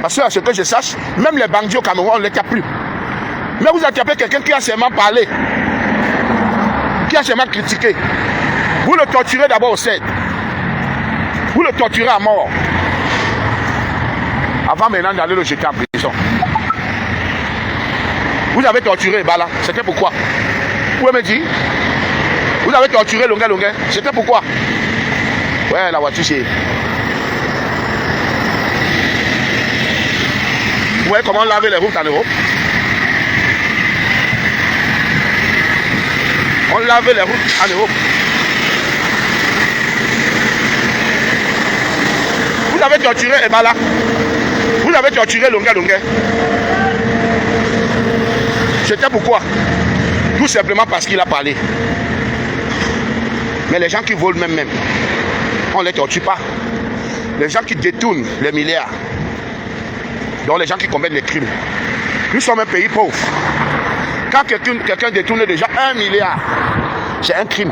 Parce que à ce que je sache, même les bandits au Cameroun, on ne les capte plus. Mais vous attrapez quelqu'un qui a seulement parlé, qui a seulement critiqué. Vous le torturez d'abord au CED. Vous le torturez à mort. Avant maintenant d'aller le jeter en prison. Vous avez torturé Bala. C'était pourquoi? Vous pouvez me dire? Vous avez torturé Longa Longa. C'était pourquoi? Ouais, la voiture c'est... Vous voyez comment on lave les routes en Europe? On lave les routes en Europe. Vous avez torturé Ebala. Vous avez torturé Longa Longa. C'était pourquoi? Tout simplement parce qu'il a parlé. Mais les gens qui volent même, on ne les torture pas. Les gens qui détournent les milliards, donc les gens qui commettent les crimes. Nous sommes un pays pauvre. Quand quelqu'un détourne déjà 1 milliard, c'est un crime.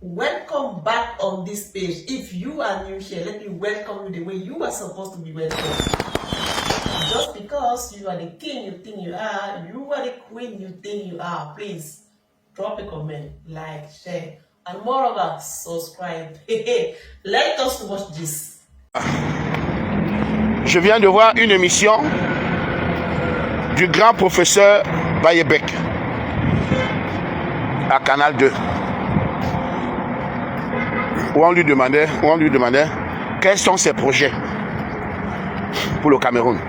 Welcome back on this page. If you are new here, let me welcome you the way you are supposed to be welcome. Just because you are the king you think you are the queen you think you are, please drop a comment, like, share, and moreover, subscribe. Let us watch this. Je viens de voir une émission du grand professeur Bayebek à Canal 2. Où on lui demandait quels sont ses projets pour le Cameroun.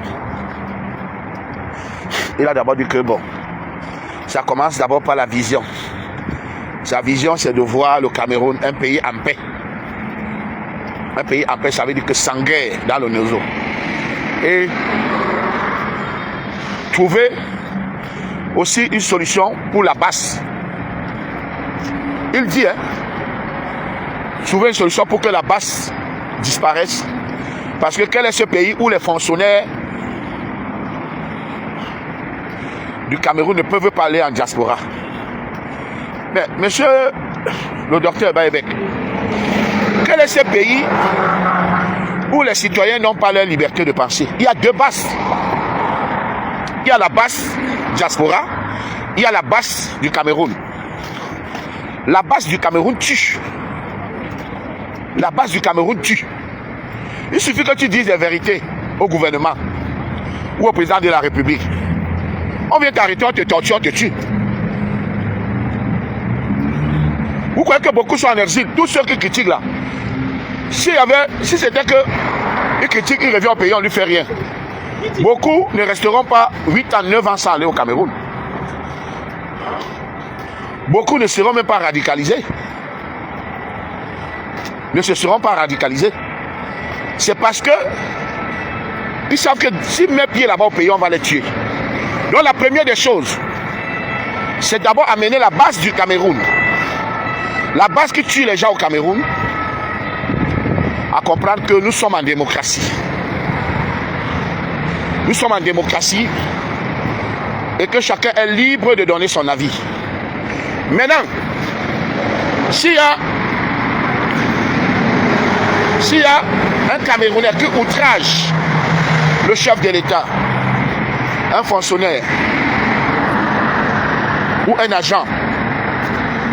Il a d'abord dit que bon, ça commence d'abord par la vision. Sa vision, c'est de voir le Cameroun, un pays en paix. Un pays en paix, ça veut dire que sans guerre dans le Nozo. Et trouver aussi une solution pour la basse. Il dit, trouver une solution pour que la basse disparaisse. Parce que quel est ce pays où les fonctionnaires du Cameroun ne peuvent pas aller en diaspora? Mais monsieur le docteur Bayebek, quel est ce pays où les citoyens n'ont pas leur liberté de penser? Il y a deux basses. Il y a la basse diaspora, il y a la basse du Cameroun. La basse du Cameroun tue. La base du Cameroun tue. Il suffit que tu dises la vérité au gouvernement ou au président de la République. On vient t'arrêter, on te torture, on te tue. Vous croyez que beaucoup sont en exil? Tous ceux qui critiquent là. Si c'était que ils critiquent, ils reviennent au pays, on ne lui fait rien. Beaucoup ne resteront pas 8 ans, 9 ans sans aller au Cameroun. Beaucoup ne seront même pas radicalisés. Ne se seront pas radicalisés. C'est parce que ils savent que s'ils mettent pied là-bas au pays, on va les tuer. Donc la première des choses, c'est d'abord amener la base du Cameroun, la base qui tue les gens au Cameroun, à comprendre que nous sommes en démocratie. Nous sommes en démocratie et que chacun est libre de donner son avis. Maintenant, s'il y a un Camerounais qui outrage le chef de l'État, un fonctionnaire ou un agent,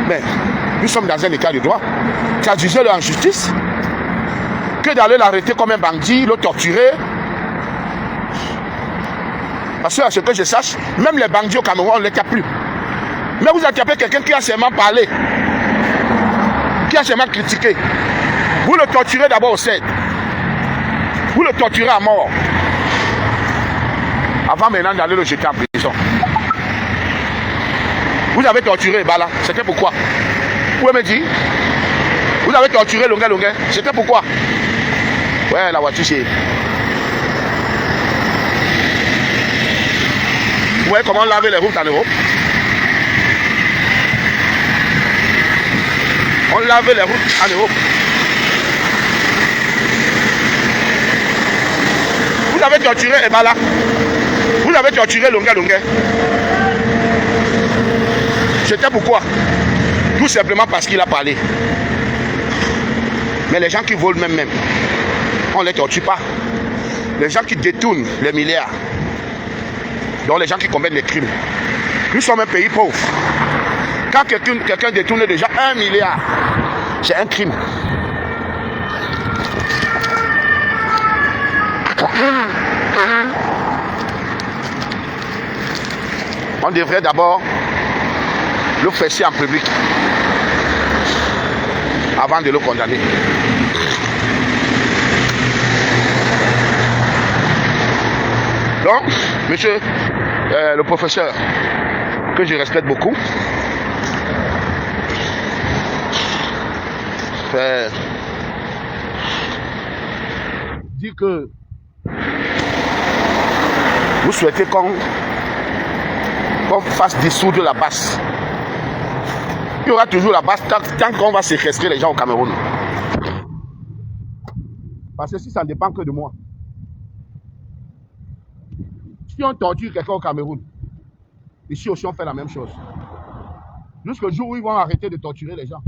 mais nous sommes dans un état de droit. Traduisez-le en justice, que d'aller l'arrêter comme un bandit, le torturer. Parce que à ce que je sache, même les bandits au Cameroun, on ne les capte plus. Mais vous attrapez quelqu'un qui a seulement parlé, qui a seulement critiqué. Vous le torturez d'abord au CED. Vous le torturez à mort. Avant maintenant d'aller le jeter en prison. Vous avez torturé Bala. C'était pourquoi? Vous pouvez me dire? Vous avez torturé Longa Longa. C'était pourquoi? Ouais, la voiture c'est... Vous voyez comment on lave les routes en Europe? On lave les routes en Europe. Vous avez torturé Ebala. Vous avez torturé Longa Longa. C'était pourquoi? Tout simplement parce qu'il a parlé. Mais les gens qui volent même, on ne les torture pas. Les gens qui détournent les milliards, donc les gens qui commettent les crimes. Nous sommes un pays pauvre. Quand quelqu'un détourne déjà 1 milliard, c'est un crime. On devrait d'abord le fesser en public avant de le condamner. Donc, monsieur le professeur, que je respecte beaucoup, dit que vous souhaitez qu'on fasse dissoudre la basse. Il y aura toujours la basse tant qu'on va séquestrer les gens au Cameroun. Parce que si ça ne dépend que de moi, si on torture quelqu'un au Cameroun, ici aussi on fait la même chose. Jusqu'au jour où ils vont arrêter de torturer les gens.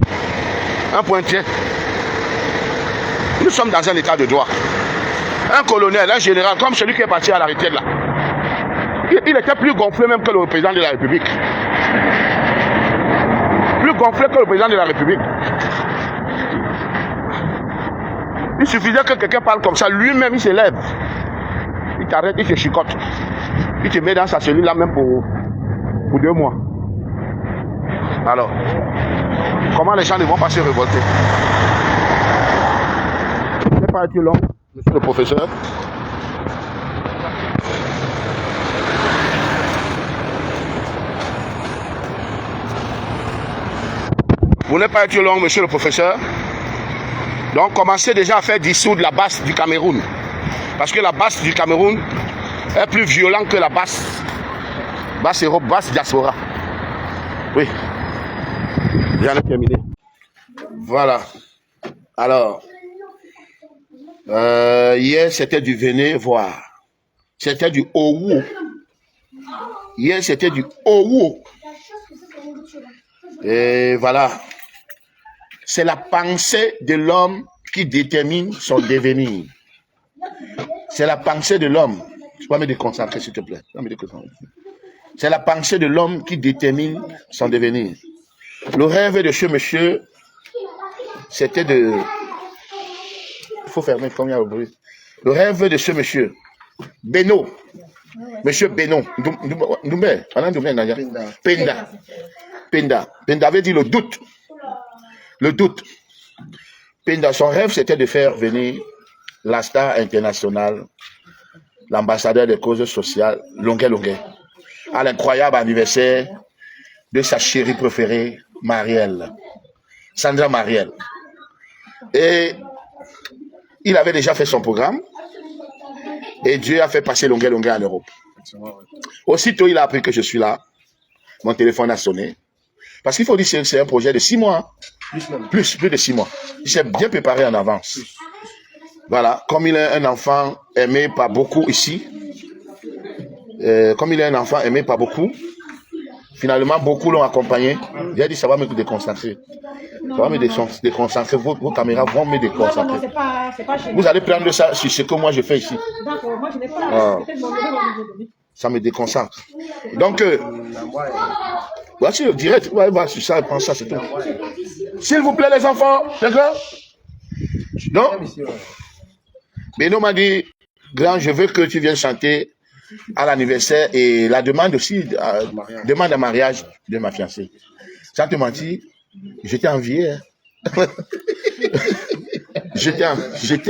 Un point tient. Nous sommes dans un état de droit. Un colonel, un général, comme celui qui est parti à la retraite là, il était plus gonflé même que le président de la République. Plus gonflé que le président de la République. Il suffisait que quelqu'un parle comme ça, lui-même il se lève. Il t'arrête, il te chicote. Il te met dans sa cellule là même pour 2 mois. Alors, comment les gens ne vont pas se révolter? Ce n'est pas été long, monsieur le professeur. Vous n'êtes pas été long, monsieur le professeur. Donc, commencez déjà à faire dissoudre la basse du Cameroun. Parce que la basse du Cameroun est plus violente que la basse Europe, basse diaspora. Oui. J'en ai terminé. Voilà. Alors, hier, c'était du venez voir. C'était du Owo. Hier, c'était du Owo. Et voilà. C'est la pensée de l'homme qui détermine son devenir. C'est la pensée de l'homme. Tu peux me déconcentrer, s'il te plaît. C'est la pensée de l'homme qui détermine son devenir. Le rêve de ce monsieur, c'était de... Il faut fermer comme il y a le bruit. Le rêve de ce monsieur, Beno. Monsieur Beno. Penda. Penda avait dit le doute. Le doute. Penda, son rêve, c'était de faire venir la star internationale, l'ambassadeur des causes sociales, Longuet, à l'incroyable anniversaire de sa chérie préférée, Marielle, Sandra Marielle. Et il avait déjà fait son programme, et Dieu a fait passer Longuet en Europe. Aussitôt, il a appris que je suis là. Mon téléphone a sonné. Parce qu'il faut dire que c'est un projet de 6 mois. Plus de 6 mois. Il s'est bien préparé en avance. Voilà. Comme il est un enfant aimé par beaucoup ici, finalement, beaucoup l'ont accompagné. J'ai dit, ça va me déconcentrer. Ça va me déconcentrer. Vos caméras vont me déconcentrer. Non, c'est pas chez vous allez prendre ça sur ce que moi je fais ici. D'accord, moi je n'ai pas. Ça me déconcentre. Donc, voici le direct. Ouais, va sur ça, prends ça, c'est tout. S'il vous plaît, les enfants, d'accord? Non? Beno m'a dit, grand, je veux que tu viennes chanter à l'anniversaire et la demande aussi, demande à mariage de ma fiancée. Sans te mentir, j'étais envié. Hein. J'étais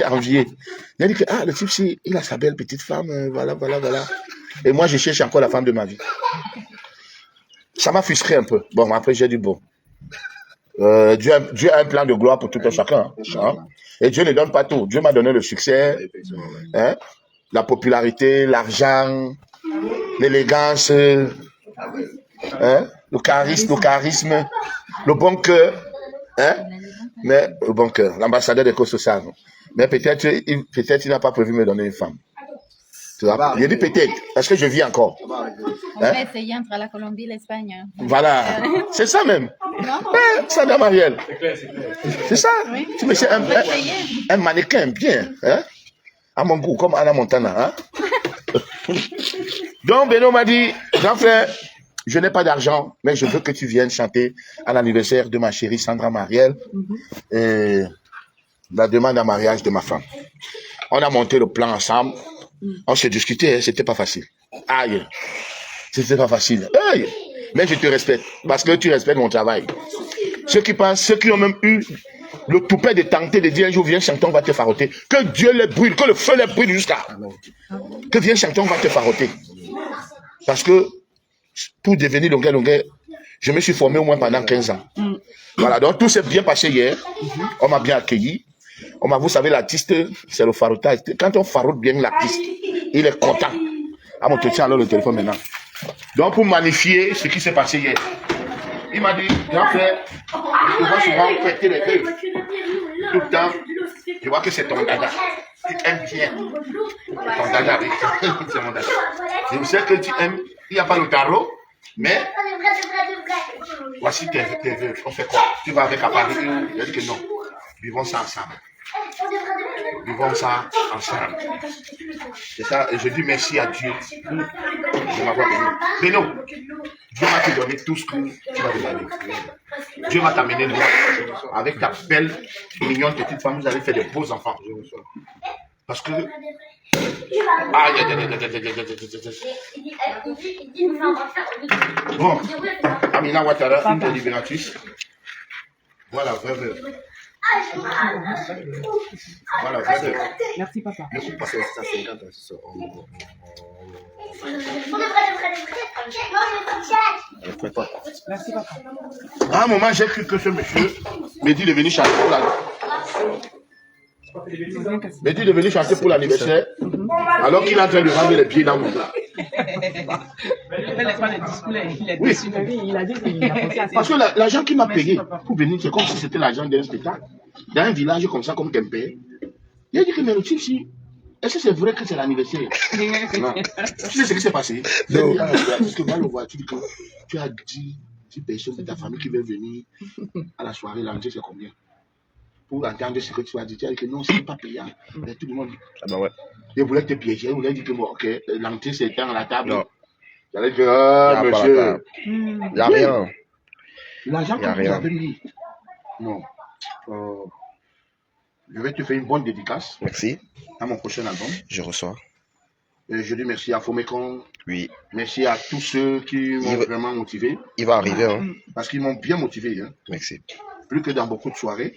envié. Il a dit que, le type, si, il a sa belle petite femme, voilà. Et moi, je cherche encore la femme de ma vie. Ça m'a frustré un peu. Bon, après, j'ai dit, bon. Dieu a un plan de gloire pour tout un chacun. Hein. Et Dieu ne donne pas tout. Dieu m'a donné le succès, hein, la popularité, l'argent, l'élégance, hein, le charisme, le bon cœur. Hein, mais le bon cœur, l'ambassadeur des causes sociales. Mais peut-être il n'a pas prévu me donner une femme. Il dit peut-être, parce que je vis encore. On va essayer entre la Colombie et l'Espagne. Voilà, c'est ça même. Sandra Marielle. C'est ça. Oui. Tu me sais un mannequin bien, hein? À mon goût, comme Anna Montana. Hein? Donc Beno m'a dit, grand frère, je n'ai pas d'argent, mais je veux que tu viennes chanter à l'anniversaire de ma chérie Sandra Marielle et la demande en mariage de ma femme. On a monté le plan ensemble. On s'est discuté, hein, c'était pas facile. Aïe, c'était pas facile. Aïe. Mais je te respecte, parce que tu respectes mon travail. Ceux qui pensent, ceux qui ont même eu le toupet de tenter de dire un jour, viens chanter, on va te faroter. Que Dieu les brûle, que le feu les brûle jusqu'à. Que viens chanter, on va te faroter. Parce que pour devenir longueur, je me suis formé au moins pendant 15 ans. Voilà, donc tout s'est bien passé hier. On m'a bien accueilli. Vous savez, l'artiste, c'est le farotage. Quand on farote bien l'artiste, il est content. Ah, mon tiens alors le téléphone maintenant. Donc, pour magnifier ce qui s'est passé hier, il m'a dit, grand frère, je vois souvent péter les feuilles. Tout le temps, je vois que c'est ton dada. Tu aimes bien. Ton dada, oui. C'est mon dada. Je sais que tu aimes. Il n'y a pas le tarot, mais voici tes vœux. On fait quoi? Tu vas avec Paris? Il a dit que non. Vivons ça ensemble. Vivons ça ensemble. C'est ça, et je dis merci à Dieu de m'avoir béni. Beno, Dieu va te donner tout ce que tu vas demander. Dieu va t'amener loin. Avec ta belle, mignonne petite femme, vous allez faire des beaux enfants. Parce que. Bon, Amina Ouattara, une des libératrices. Voilà, veuve. Voilà, veuve. Merci, papa. Ça, 50 Merci, papa. À un moment, j'ai cru que ce monsieur me dit de venir chanter pour l'anniversaire, alors qu'il est en train de rendre les pieds dans mon plat. Oui, Il a dit qu'il a pensé à ça. parce que l'argent qu'il m'a payé pour venir, c'est comme si c'était l'argent d'un spectacle. Dans un village comme ça, comme Kempé. Il a dit que mais le type, si, est-ce que c'est vrai que c'est l'anniversaire? Non. Tu sais ce qui s'est passé? Non. Parce que va le voir, tu dis que tu as dit 10 personnes de ta famille qui veulent venir à la soirée, l'entrée, c'est combien? Pour entendre ce que tu as dit, tu as dit que non, c'est pas payant. Mais tout le monde dit. Ah bah ouais. Je voulais te piéger, je voulais dire que bon, ok, l'entrée c'est dans la table. Non. J'allais dire, ah, Il monsieur. n'y a rien. L'argent Y a que vous rien. avez mis. Non. Je vais te faire une bonne dédicace Merci. à mon prochain album. Je reçois. Et je dis merci à Fomekon, Oui. merci à tous ceux qui m'ont vraiment motivé, Il va arriver, hein. parce qu'ils m'ont bien motivé, hein, Merci. plus que dans beaucoup de soirées.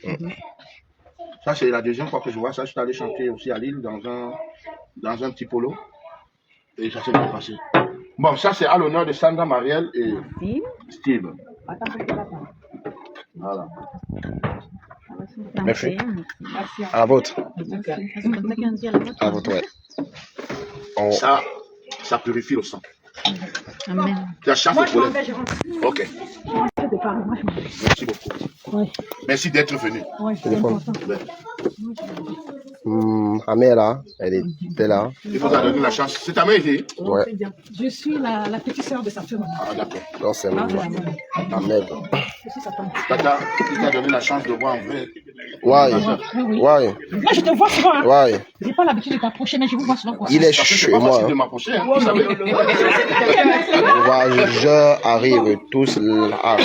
Ça, c'est la deuxième fois que je vois ça. Je suis allé chanter aussi à Lille dans un petit polo. Et ça s'est bien passé. Bon, ça, c'est à l'honneur de Sandra Marielle et Steve. Voilà. Merci. Merci. À la vôtre. À la Amen. vôtre, ouais. Ça purifie le sang. Amen. Tu as chaque Moi, je m'en problème. vais, je rentre. Ok. Merci beaucoup. Oui. Merci d'être venu. Oui, c'est important. Amé là, elle était là. Il vous a donné la chance. C'est ta mère ici? Ouais. C'est bien. Je suis la petite sœur de sa femme. Ah, d'accord. Non, c'est Ah, moi. voilà. Ahmed. Je suis sa tante. Tata, il t'a donné la chance de voir en vrai. Ouais. Oui, oui. Ouais. Là, je te vois souvent. Hein. Ouais. J'ai pas l'habitude de t'approcher, mais je vous vois souvent. Quoi. Il est Parce que c'est chez pas moi. facile de m'approcher, hein, vous savez. Voyageurs arrivent tous là.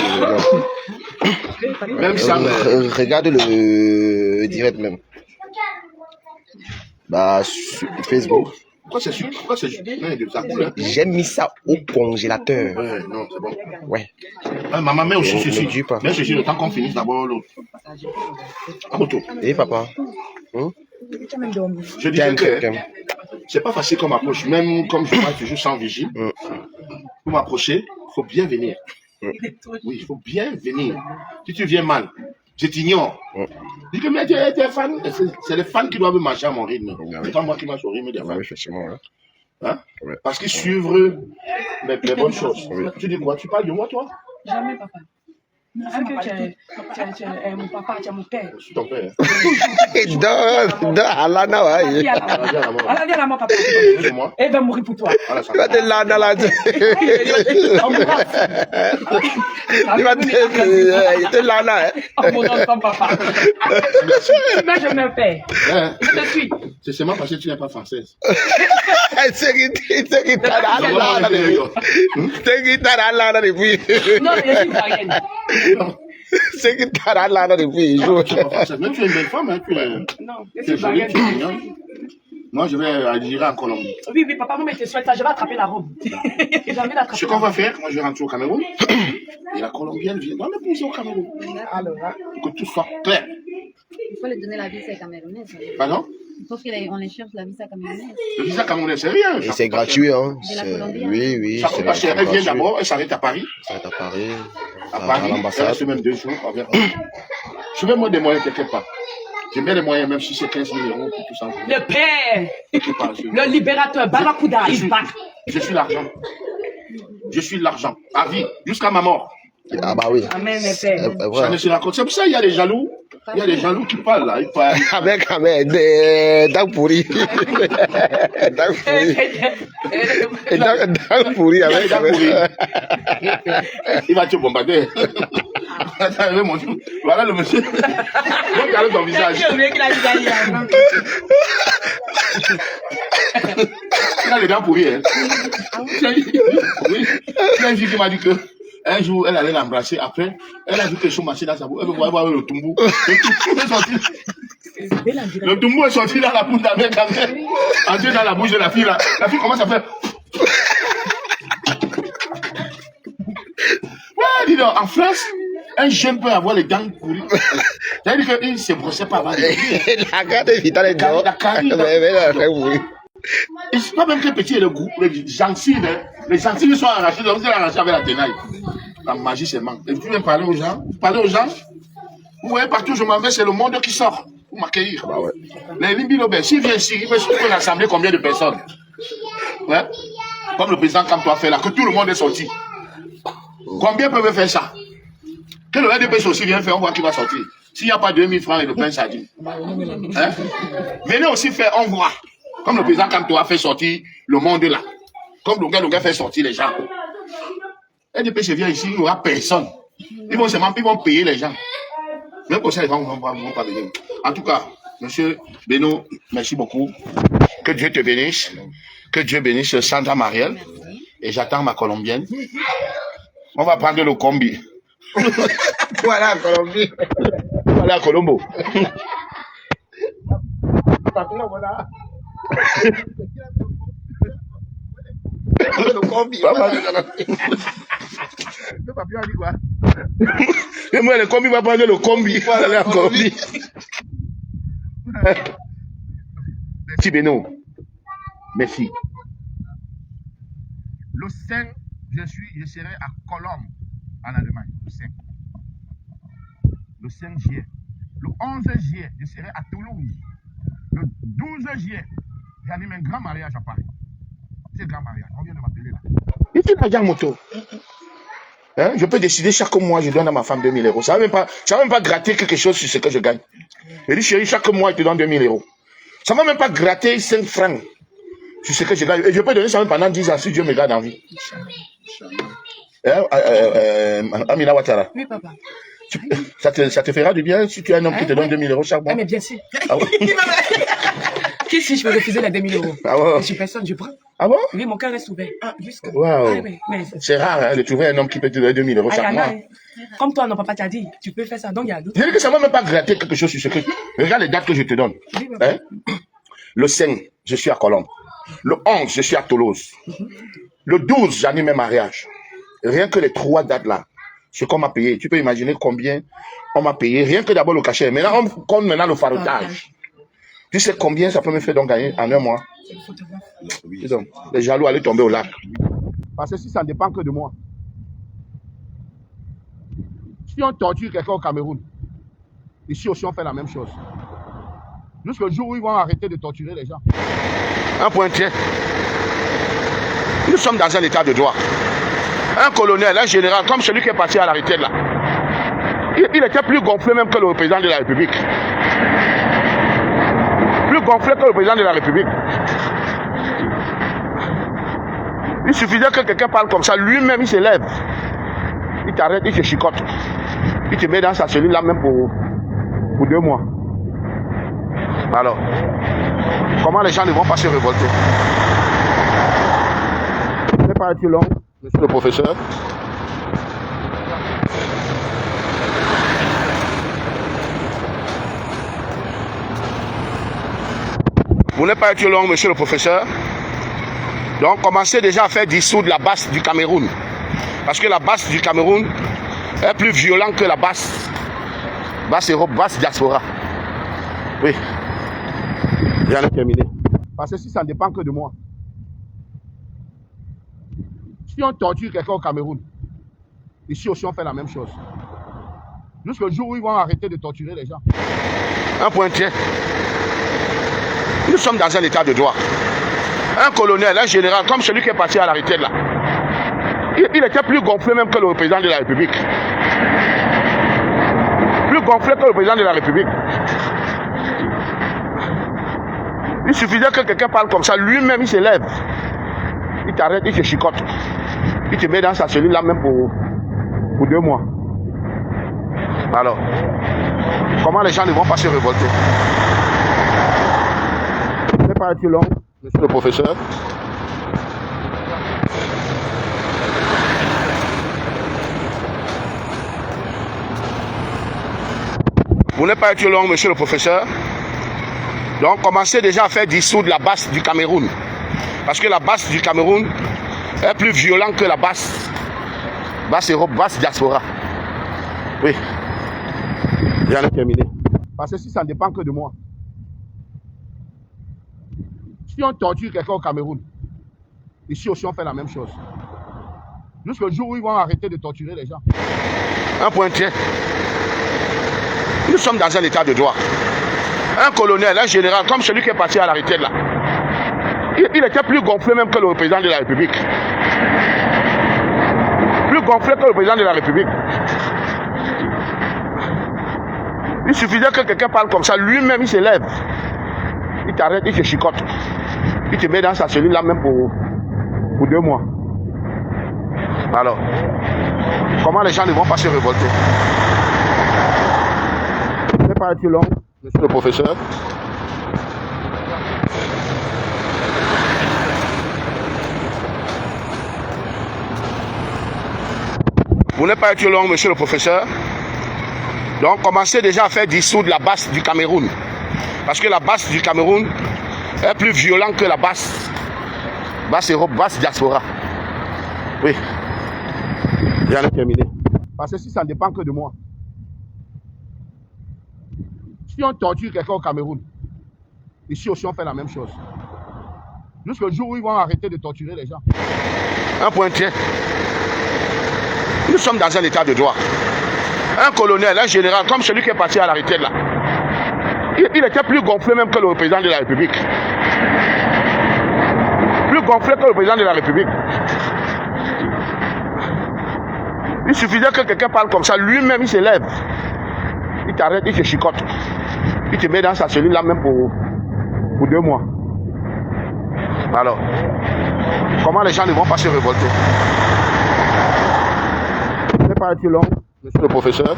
Même ça. Regarde le direct même. Bah, sur Facebook. Pourquoi c'est super? Pourquoi c'est super? Non, ça coule, hein. J'ai mis ça au congélateur. Ouais, non, c'est bon. Ouais. Ah, maman, mets aussi Ne ceci. dis pas. Mets ceci le temps qu'on finisse d'abord l'autre. À moto. Et papa. Je disais que c'est pas facile comme approche. Même comme je vois toujours sans vigile, pour m'approcher, il faut bien venir. Oui, il faut bien venir. Si tu viens mal, je t'ignore. Dis que mais tu es fan. C'est les fans qui doivent marcher à mon rythme. C'est pas moi qui marche au rythme des fans. Ouais, effectivement. Ouais. Hein? Ouais. Parce qu'ils suivent les bonnes choses. Tu dis quoi? Tu parles de moi, toi? Jamais, papa. Tu es mon papa, tu es mon père. Je suis ton père. Alana, ouais. Allah dit à la mort, papa. C'est moi. Elle va mourir pour toi. Voilà, ça. Tu vas te lana là. Tu vas te lana, hein. Oh mon enfant, papa. Mais je me fais. Je te suis. C'est seulement parce que tu n'es pas française. C'est qui t'a lana depuis. Non, je suis ivoirienne. C'est qui t'a lana depuis. Tu n'es pas française. Mais tu es une belle femme, hein. Non, je Tu suis es jolie, ivoirienne. tu es mignonne. Moi, je vais aller en Colombie. Oui, papa, moi, je te souhaite ça. Je vais attraper la robe. J'ai envie d'attraper. Ce qu'on va faire, moi, je vais rentrer au Cameroun. Et la Colombienne vient dans le pays au Cameroun. Alors, Pour que tout soit clair. Il faut lui donner la visa camerounaise. Pardon? Il faut qu'on les cherche la visa camerounaise. Le visa camerounais, c'est rien. Et c'est gratuit, hein. De la Colombie. Oui, Ça coûte pas cher. Elle vient d'abord, elle s'arrête à Paris. Ça va être à Paris. À Paris, elle l'ambassade. reste même 2 jours. On verra. Je vais moi des moyens quelque part. Je mets les moyens, même si c'est 15 000 € pour tout ça. le père, Quelque part, le libérateur, Barracuda, il bat. je suis l'argent. Je suis l'argent. À vie, jusqu'à ma mort. Ah bah oui. Amen, le père. Ça Voilà. ne se raconte. C'est pour ça qu'il y a des jaloux. Il y a des jaloux qui parlent là. Ils parlent. Avec des dents pourries. Dents pourries. Dents pourries avec. Il va te bombarder. Attends, mon Dieu. Voilà le monsieur. Regarde ton visage. Il a les dents pourries. Hein. Oui. Il y a une fille qui m'a dit que un jour, elle allait l'embrasser. Après, elle a vu quelque chose marcher dans sa bouche. Elle va voir le tumbou. Le tumbou est sorti dans la bouche de la mère quand même. Entré dans la bouche de la fille là. La fille commence à faire. Ouais, dis donc, en France, un jeune peut avoir les dents pourries. C'est-à-dire qu'il ne se brossait pas avant de venir. La carte est vitale d'or. Et c'est pas même que petit et le goût, les gencives, hein. Les gencives sont arrachées, donc vous allez arracher avec la tenaille. La magie, c'est manque. Et tu viens parler aux gens, vous voyez partout où je m'en vais, c'est le monde qui sort pour m'accueillir. Bah ouais. Les Limbilobé, s'il vient ici, il peut rassembler combien de personnes? Ouais. Comme le président Kamto a fait là, que tout le monde est sorti. Combien peuvent faire ça? Que le RDP aussi vient faire, on voit qui va sortir. S'il n'y a pas 2000 francs et le pain sardine. Hein? Venez aussi faire, on voit. Comme le président Kamto a fait sortir le monde là. Comme le gars fait sortir les gens. RDP vient ici, il n'y aura personne. Ils vont payer les gens. Même pour ça, les gens ne vont pas venir. En tout cas, monsieur Beno, merci beaucoup. Que Dieu te bénisse. Que Dieu bénisse Sandra Marielle. Et j'attends ma colombienne. On va prendre le combi. Voilà, Colombie. Voilà à Colombo. Le combi. Le papier a dit quoi? Et moi, le combi va prendre le combi. Voilà la combi. Merci Beno. Merci. Le 5, je serai à Colombe, en Allemagne. Le 5. Le 5 juillet. Le 11 juillet, je serai à Toulouse. Le 12 juillet, j'anime un grand mariage à Paris. C'est un grand mariage. On vient de m'appeler là. Et tu n'as pas moto. Hein? Je peux décider chaque mois, je donne à ma femme 2000 €. Ça ne va même pas gratter quelque chose sur ce que je gagne. Je dis, chérie, chaque mois, je te donne 2000 €. Ça ne va même pas gratter 5 francs sur ce que je gagne. Et je peux donner ça même pendant 10 ans si Dieu me garde en vie. Amina Ouattara. Oui, papa. Ça te fera du bien si tu as un homme qui te donne 2000 € chaque mois? Ah, mais bien sûr. Ah ouais. Qui si je peux refuser les 2000 €? Ah ouais. Je suis personne, je prends. Ah bon? Oui, mon cœur reste ouvert. Ah, jusqu'à. Wow. Ah, mais C'est rare hein, de trouver un homme qui peut te donner 2000 € ah, chaque y en a, mois. hein. Comme toi, non, papa t'a dit, tu peux faire ça. Donc, il y a d'autres. Je dis que ça ne va même pas gratter quelque chose sur ce que... Regarde les dates que je te donne. Hein? Le 5, je suis à Colombe. Le 11, je suis à Toulouse. Le 12, j'anime un mariage. Rien que les 3 dates là, ce qu'on m'a payé. Tu peux imaginer combien on m'a payé. Rien que d'abord le cachet. Maintenant, on compte maintenant le farotage. Tu sais combien ça peut me faire donc gagner en un mois? Dis donc, les jaloux allaient tomber au lac. Parce que si ça ne dépend que de moi. Si on torture quelqu'un au Cameroun, ici aussi on fait la même chose. Jusqu'au jour où ils vont arrêter de torturer les gens. Un point tiens. Nous sommes dans un état de droit. Un colonel, un général, comme celui qui est parti à la retraite là. Il était plus gonflé même que le président de la République. Plus gonflé que le président de la République. Il suffisait que quelqu'un parle comme ça, lui-même il se lève. Il t'arrête, il te chicote. Il te met dans sa cellule là même pour 2 mois. Alors, comment les gens ne vont pas se révolter? Ce n'est pas été long, monsieur le professeur. Vous n'êtes pas été long, monsieur le professeur. Donc, commencez déjà à faire dissoudre la base du Cameroun. Parce que la base du Cameroun est plus violente que la base Europe, base diaspora. Oui. Rien n'est terminé. Parce que si ça ne dépend que de moi. Si on torture quelqu'un au Cameroun, ici aussi on fait la même chose. Jusqu'au jour où ils vont arrêter de torturer les gens. Un point tiers. Nous sommes dans un état de droit. Un colonel, un général, comme celui qui est parti à la retraite là, il était plus gonflé même que le président de la République. Plus gonflé que le président de la République. Il suffisait que quelqu'un parle comme ça, lui-même il se lève. Il t'arrête, il te chicote. Il te met dans sa cellule là même pour 2 mois. Alors, comment les gens ne vont pas se révolter? Ce n'est pas été long, monsieur le professeur. Vous n'êtes pas été long, monsieur le professeur. Donc, commencez déjà à faire dissoudre la base du Cameroun. Parce que la base du Cameroun est plus violente que la base Europe, base diaspora. Oui. Rien n'est terminé. Parce que si ça ne dépend que de moi. Si on torture quelqu'un au Cameroun, ici aussi on fait la même chose. Jusqu'au jour où ils vont arrêter de torturer les gens. Un point tiers. Nous sommes dans un état de droit. Un colonel, un général, comme celui qui est parti à la retraite là, il était plus gonflé même que le président de la République. Plus gonflé que le président de la République. Il suffisait que quelqu'un parle comme ça, lui-même il se lève. Il t'arrête, il te chicote. Il te met dans sa cellule là même pour 2 mois. Alors, comment les gens ne vont pas se révolter? Ce n'est pas été long, monsieur le professeur. Vous n'êtes pas été long, monsieur le professeur. Donc, commencez déjà à faire dissoudre la base du Cameroun. Parce que la base du Cameroun est plus violente que la base Europe, base diaspora. Oui. Rien n'est terminé. Parce que si ça ne dépend que de moi. Si on torture quelqu'un au Cameroun, ici aussi on fait la même chose. Jusqu'au jour où ils vont arrêter de torturer les gens. Un point tiers. Nous sommes dans un état de droit. Un colonel, un général, comme celui qui est parti à la retraite là, il était plus gonflé même que le président de la République. Plus gonflé que le président de la République. Il suffisait que quelqu'un parle comme ça, lui-même il se lève. Il t'arrête, il te chicote. Il te met dans sa cellule là même pour 2 mois. Alors, comment les gens ne vont pas se révolter? Ce n'est pas été long, monsieur le professeur.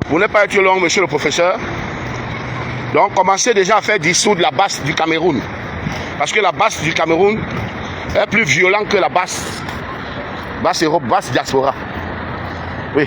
Vous n'êtes pas été long, monsieur le professeur. Donc, commencez déjà à faire dissoudre la base du Cameroun. Parce que la base du Cameroun est plus violente que la base Europe, base diaspora. Oui.